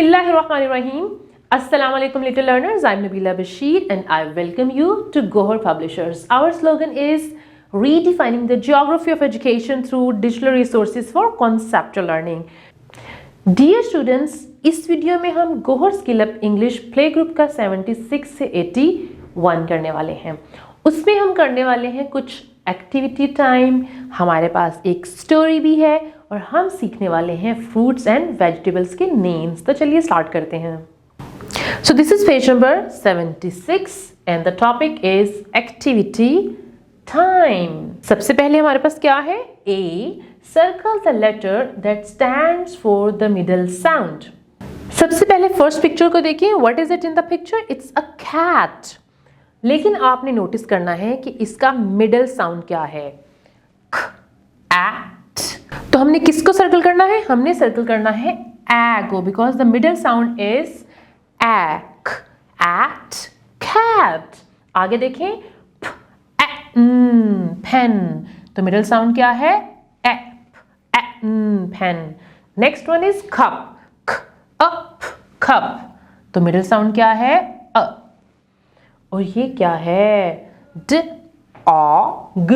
Bismillahirrahmanirrahim. Assalamu alaikum little learners. I'm Nabila Bashir and I welcome you to Gohar Publishers. Our slogan is redefining the geography of education through digital resources for conceptual learning. Dear students, इस video में हम Gohar skill up English play group का 76 से 81 करने वाले हैं। उसमें हम करने वाले हैं कुछ एक्टिविटी टाइम, हमारे पास एक स्टोरी भी है और हम सीखने वाले हैं फ्रूट्स एंड वेजिटेबल्स के नेम्स। तो चलिए स्टार्ट करते हैं। So this is page number 76 and the topic is activity time. सबसे पहले हमारे पास क्या है? A, circle the letter that stands for the middle sound. सबसे पहले फर्स्ट पिक्चर को देखिए। What is it in the picture? It's a cat. लेकिन आपने नोटिस करना है कि इसका मिडल साउंड क्या है? ख, एट। तो हमने किसको सर्कल करना है? हमने सर्कल करना है ए को, because the middle sound is एक्, एट, कैट। आगे देखें, पेन। तो मिडल साउंड क्या है? एप, pen. Next one is cup, up, cup. तो मिडल साउंड क्या है? अ। और ये क्या है? ड, ऑ, ग,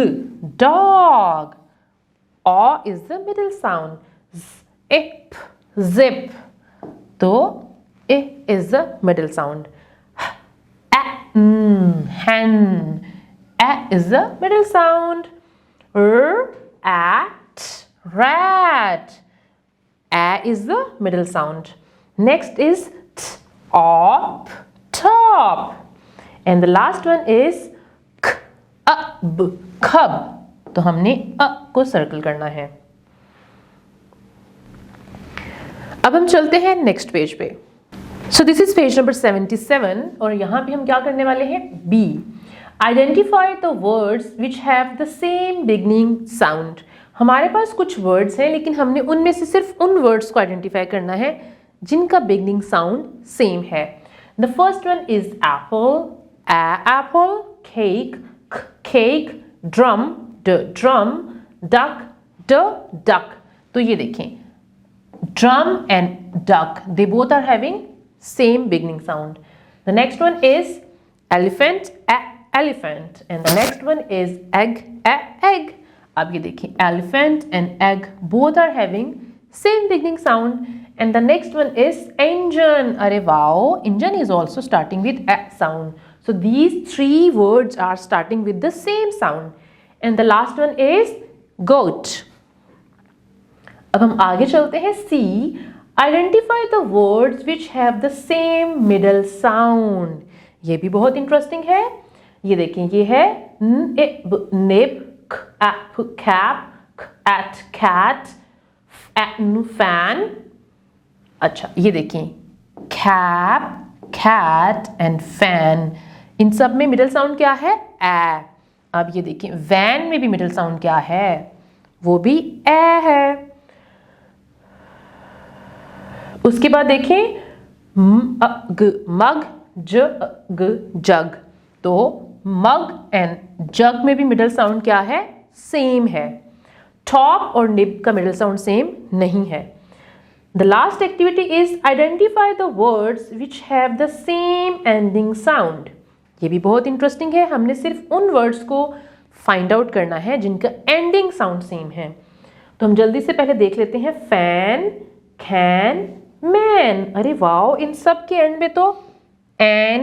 डॉग। ऑ इज द मिडल साउंड। इप, जिप। तो इ is the middle sound. hen, a is the middle sound. At, rat. A is the middle sound. Next is t, op, top. And the last one is k, ab, cub. तो हमने अ को circle करना है। अब हम चलते हैं next page पे। So this is page number 77 और यहां पे हम क्या करने वाले हैं? B, identify the words which have the same beginning sound. हमारे पास कुछ वर्ड्स हैं लेकिन हमने उनमें से सिर्फ उन वर्ड्स को आइडेंटिफाई करना है जिनका बिगनिंग साउंड सेम है। The first one is apple, apple, cake, cake, drum, ड, ड्रम, डक, ड, डक। तो ये देखें, drum and duck, they both are having same beginning sound. The next one is elephant, elephant, and the next one is egg, egg. अब ये देखिए, elephant and egg both are having same beginning sound. And the next one is engine. अरे wow, engine is also starting with a sound. So these three words are starting with the same sound. And the last one is goat. अब हम आगे चलते हैं। C, identify the words which have the same middle sound. ये भी बहुत interesting है। ये देखें, ये है nib, cap, at, cat, fan. अच्छा, ये देखें, कैप, कैट एंड फैन, इन सब में मिडिल साउंड क्या है? ए। अब ये देखें, वैन में भी मिडिल साउंड क्या है? वो भी ए है। उसके बाद देखें, मग, जग। तो मग एंड जग में भी मिडल साउंड क्या है? सेम है। टॉप और निब का मिडल साउंड सेम नहीं है। The last activity is identify the words which have the same ending sound. ये भी बहुत इंटरेस्टिंग है। हमने सिर्फ उन वर्ड्स को फाइंड आउट करना है जिनका एंडिंग साउंड सेम है। तो हम जल्दी से पहले देख लेते हैं। Fan, can, man. अरे वाओ, इन सब के एंड में तो एन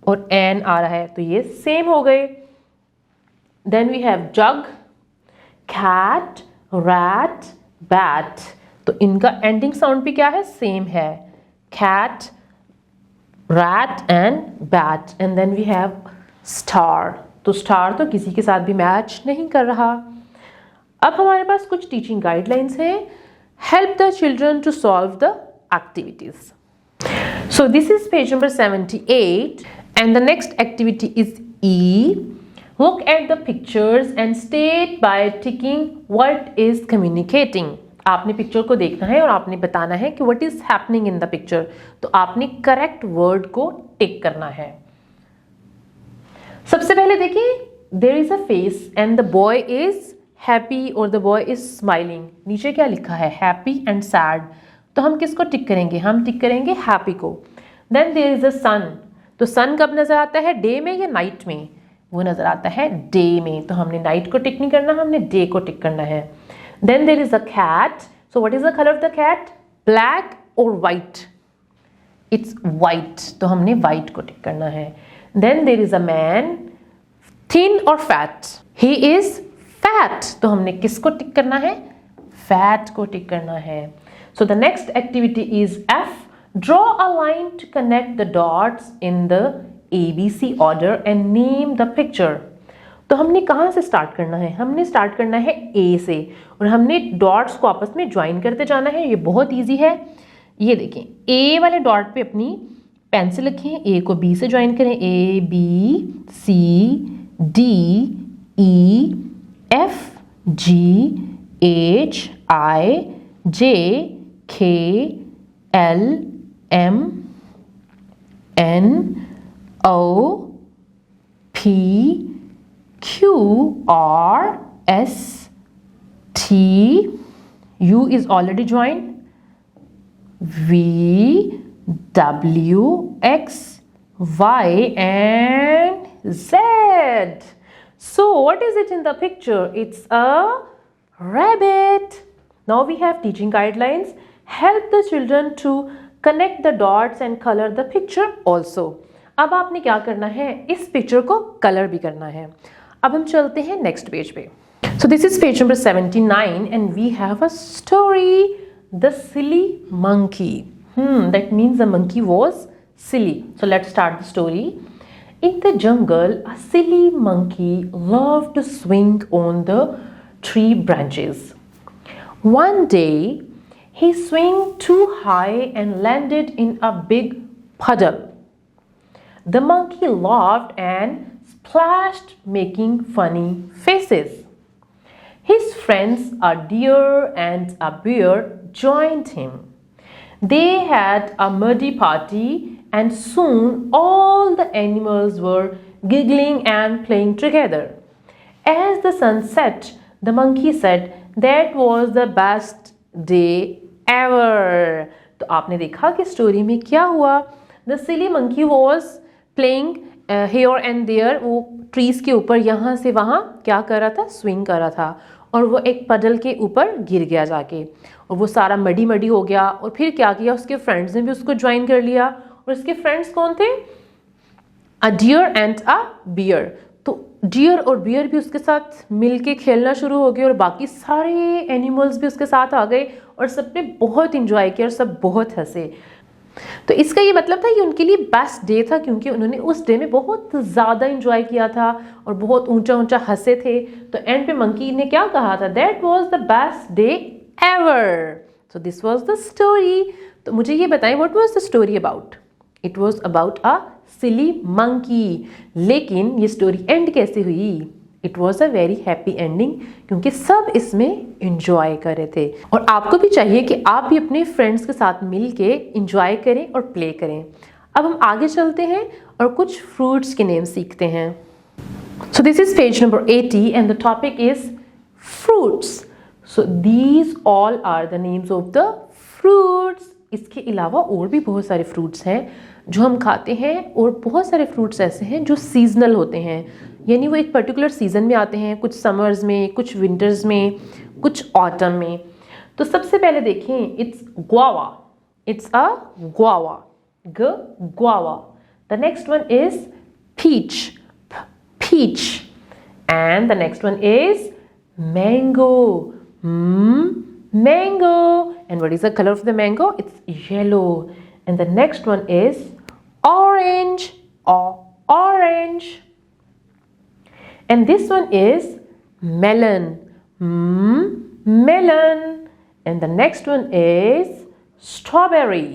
और एन आ रहा है, तो ये सेम हो गए। Then we have jug, cat, rat, bat. तो इनका एंडिंग साउंड भी क्या है? सेम है। Cat, rat and bat. And then we have star. तो स्टार तो किसी के साथ भी मैच नहीं कर रहा। अब हमारे पास कुछ टीचिंग गाइडलाइंस हैं। Help the children to solve the activities. So this is page number 78 and the next activity is E. Look at the pictures and state by ticking what is communicating. आपने picture को देखना है और आपने बताना है कि what is happening in the picture. तो आपने करेक्ट वर्ड को टिक करना है। सबसे पहले देखिए, there is a face and the boy is happy or the boy is smiling. नीचे क्या लिखा है? Happy and sad. तो हम किसको टिक करेंगे? हम टिक करेंगे हैप्पी को। देन देयर इज अ सन, तो सन कब नजर आता है? डे में या नाइट में? वो नजर आता है डे में, तो हमने नाइट को टिक नहीं करना, हमने डे को टिक करना है। Then there is a cat, so what is the colour of the cat? Black और वाइट? इट्स वाइट, तो हमने वाइट को टिक करना है। Then there is a man, thin और फैट? ही इज फैट, तो हमने किसको टिक करना है? फैट को टिक करना है। So the next activity is F, draw a line to connect the dots in the ABC order and name the picture. तो हमने कहाँ से स्टार्ट करना है? हमने स्टार्ट करना है ए से, और हमने डॉट्स को आपस में ज्वाइन करते जाना है। ये बहुत इजी है। ये देखें, ए वाले डॉट पे अपनी पेंसिल रखें, ए को बी से ज्वाइन करें, ABCDEFGHIJKLMNOPQRST. U is already joined. VWXY and Z. So what is it in the picture? It's a rabbit. Now we have teaching guidelines. Help the children to connect the dots and color the picture also. अब आपने क्या करना है? इस picture को colour भी करना है। अब हम चलते हैं नेक्स्ट पेज पे। So this is page number 79 and we have a story, The Silly Monkey. That means the monkey was silly. So let's start the story. In the jungle, a silly monkey loved to swing on the tree branches. One day, he swung too high and landed in a big puddle. The monkey laughed and splashed, making funny faces. His friends, a deer and a bear, joined him. They had a muddy party, and soon all the animals were giggling and playing together. As the sun set, the monkey said, "That was the best day ever." तो आपने देखा कि story में क्या हुआ? The silly monkey was playing here and there. वो trees के ऊपर यहाँ से वहाँ क्या कर रहा था? स्विंग कर रहा था, और वो एक पडल के ऊपर गिर गया जाके, और वो सारा मडी मडी हो गया। और फिर क्या किया? उसके फ्रेंड्स ने भी उसको ज्वाइन कर लिया। और उसके फ्रेंड्स कौन थे? अ डियर एंड अ बियर। तो डियर और बियर भी उसके साथ मिलके खेलना शुरू हो गए, और बाकी सारे एनिमल्स भी उसके साथ आ गए, और सबने बहुत इंजॉय किया और सब बहुत हंसे। तो इसका ये मतलब था कि उनके लिए बेस्ट डे था, क्योंकि उन्होंने उस डे में बहुत ज़्यादा इंजॉय किया था और बहुत ऊंचा ऊंचा हंसे थे। तो एंड पे मंकी ने क्या कहा था? That was the best day ever. So this was the story. तो मुझे ये बताएं, what was the story about? It was about a silly monkey. लेकिन ये स्टोरी एंड कैसे हुई? It was a very happy ending, क्योंकि सब इसमें इंजॉय कर रहे थे। और आपको भी चाहिए कि आप भी अपने फ्रेंड्स के साथ मिल के इंजॉय करें और प्ले करें। अब हम आगे चलते हैं और कुछ फ्रूट्स के नेम सीखते हैं। So this is page number 80 and the topic is fruits. So these all are the names of the fruits. इसके अलावा और भी बहुत सारे फ्रूट्स हैं जो हम खाते हैं, और बहुत सारे फ्रूट्स ऐसे हैं जो सीजनल होते हैं, यानी वो एक पर्टिकुलर सीजन में आते हैं, कुछ समर्स में, कुछ विंटर्स में, कुछ ऑटम में। तो सबसे पहले देखें, it's guava. It's a guava, guava. The next one is peach, peach. And the next one is mango, mango. And what is the colour of the mango? It's yellow. And the next one is orange, orange. And this one is melon, melon. And the next one is strawberry,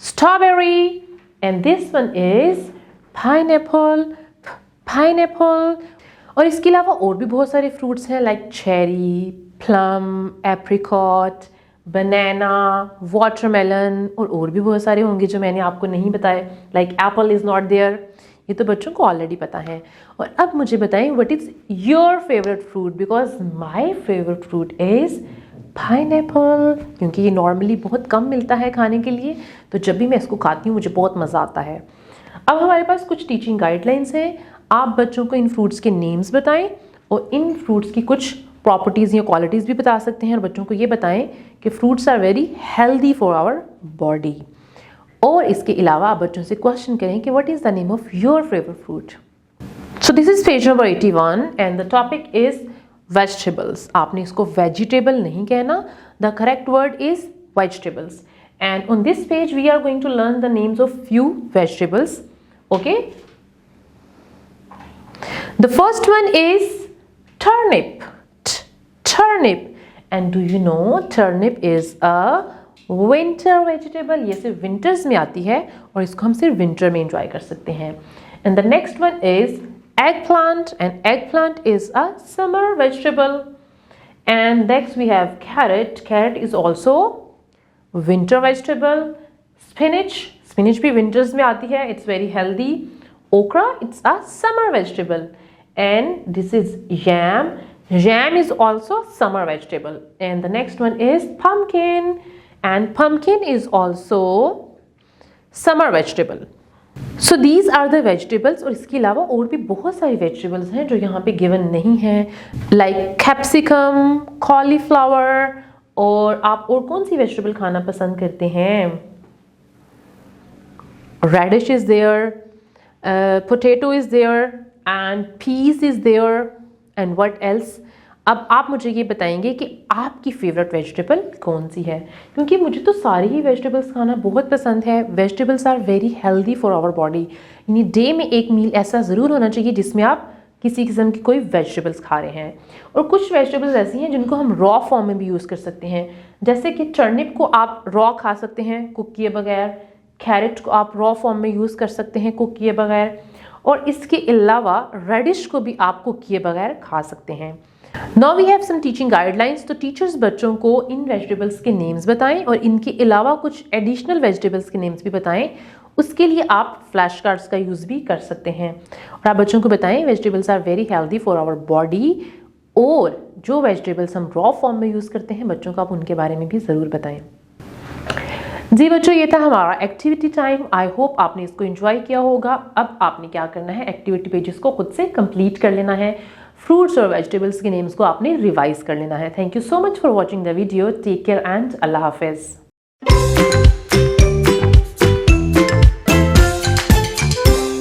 strawberry. And this one is pineapple, pineapple. और इसके अलावा और भी बहुत सारे fruits हैं, like cherry, plum, apricot, बनाना, watermelon, और भी बहुत सारे होंगे जो मैंने आपको नहीं बताए, like apple is not there. ये तो बच्चों को ऑलरेडी पता है। और अब मुझे बताएं what is your favourite fruit, because my favourite fruit is pineapple, क्योंकि ये नॉर्मली बहुत कम मिलता है खाने के लिए, तो जब भी मैं इसको खाती हूँ मुझे बहुत मज़ा आता है। अब हमारे पास कुछ टीचिंग गाइडलाइंस हैं। आप बच्चों को इन फ्रूट्स के नेम्स बताएं और इन फ्रूट्स की कुछ प्रॉपर्टीज़ या क्वालिटीज़ भी बता सकते हैं, और बच्चों को ये बताएं कि fruits are very healthy for our body. और इसके अलावा आप बच्चों से क्वेश्चन करें कि what is the name of your favourite fruit. So this is page number 81 and the topic is vegetables. आपने इसको वेजिटेबल नहीं कहना, the correct word is vegetables. And on this page we are going to learn the names of few vegetables. Okay, the first one is turnip. Turnip. And do you know turnip is a winter vegetable? ये सिर्फ winters में आती है और इसको हम सिर्फ winter में enjoy कर सकते हैं। And the next one is eggplant, and eggplant is a summer vegetable. And next we have carrot. Carrot is also winter vegetable. Spinach, spinach भी विंटर्स में आती है, इट्स वेरी हेल्दी। ओकरा, it's a summer vegetable. And this is yam. Yam is also summer vegetable. And the next one is pumpkin, and pumpkin is also summer vegetable. So these are the vegetables. और इसके अलावा और भी बहुत सारी vegetables हैं जो यहाँ पे गिवन नहीं है, लाइक कैप्सिकम, कॉलीफ्लावर। और आप और कौन सी वेजिटेबल खाना पसंद करते हैं? Radish is there, potato is there, and peas is there, and what else. अब आप मुझे ये बताएंगे कि आपकी फेवरेट वेजिटेबल कौन सी है, क्योंकि मुझे तो सारी ही वेजिटेबल्स खाना बहुत पसंद है। Vegetables are very healthy for our body, यानी डे में एक मील ऐसा ज़रूर होना चाहिए जिसमें आप किसी किस्म की कोई वेजिटेबल्स खा रहे हैं। और कुछ वेजिटेबल्स ऐसी हैं जिनको हम रॉ फॉर्म में भी यूज़ कर सकते हैं, जैसे कि टर्निप को आप रॉ खा सकते हैं कुक किए बगैर, कैरेट को आप रॉ फॉर्म में यूज़ कर सकते हैं कुक किए बगैर, और इसके अलावा रेडिश को भी आप कुक किए बगैर खा सकते हैं। Now we have some teaching guidelines. तो टीचर्स बच्चों को इन वेजिटेबल्स के नेम्स बताएं और इनके अलावा कुछ एडिशनल वेजिटेबल्स के नेम्स भी बताएं। उसके लिए आप फ्लैश कार्ड्स का यूज़ भी कर सकते हैं। और आप बच्चों को बताएं vegetables are very healthy for our body, और जो वेजिटेबल्स हम रॉ फॉर्म में यूज़ करते हैं बच्चों को आप उनके बारे में भी ज़रूर बताएं। जी बच्चों, ये था हमारा एक्टिविटी टाइम। आई होप आपने इसको एंजॉय किया होगा। अब आपने क्या करना है, एक्टिविटी पेजेस को खुद से कंप्लीट कर लेना है। फ्रूट्स और वेजिटेबल्स के नेम्स को आपने रिवाइज कर लेना है। Thank you so much for watching the video. Take care and अल्लाह हाफिज़।